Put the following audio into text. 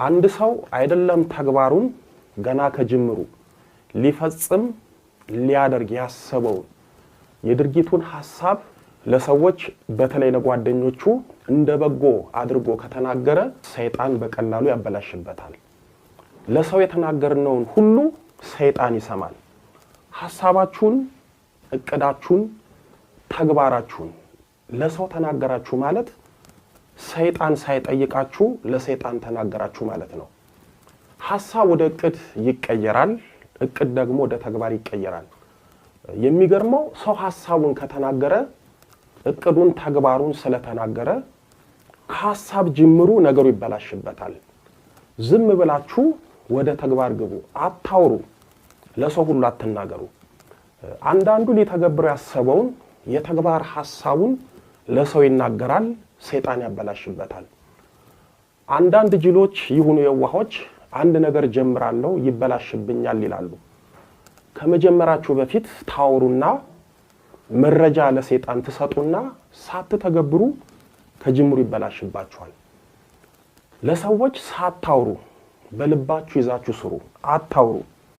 አንድ ሰው አይደለም ተግባሩን ገና ከጅምሩ ሊፈጽም ሊያደርግ ያሰበው የድርጊቱን ሐሳብ ለሰዎች በተለይ ለጓደኞቹ እንደበጎ አድርጎ ከተናገረ ሰይጣን በቀላሉ ያበላሽበታል። ለሰው የተናገርነውን ሁሉ ሰይጣን ይሰማል። ሐሳባችሁን፣ እቅዳችሁን፣ ተግባራችሁን ለሰው ተናገራችሁ ማለት ሰይጣን ሳይጠይቃችሁ ለሰይጣን ተናገራችሁ ማለት ነው። ሐሳብ ወደ እቅድ ይቀየራል፣ እቅድ ደግሞ ወደ ተግባር ይቀየራል። የሚገርመው ሰው ሐሳቡን ከተናገረ እቅዱን ተግባሩን ስለተናገረ ከሐሳብ ጅምሩ ነገሩ ይበላሽበታል። ዝም ብላችሁ ወደ ተግባር ግቡ፣ አታውሩ፣ ለሰው ሁሉ አትናገሩ። አንዳንዱ ሊተገብር ያሰበውን የተግባር ሐሳቡን ለሰው ይናገራል፣ ሰይጣን ያበላሽበታል። አንዳንድ ጅሎች ይሁኑ የዋሆች አንድ ነገር ጀምራለሁ ይበላሽብኛል ይላሉ። ከመጀመራችሁ በፊት ታውሩና መረጃ ለሰይጣን ተሰጡና ሳትተገብሩ ከጅምሩ ይበላሽባችኋል። ለሰዎች ሳታውሩ በልባችሁ ይዛችሁ ስሩ፣ አታውሩ።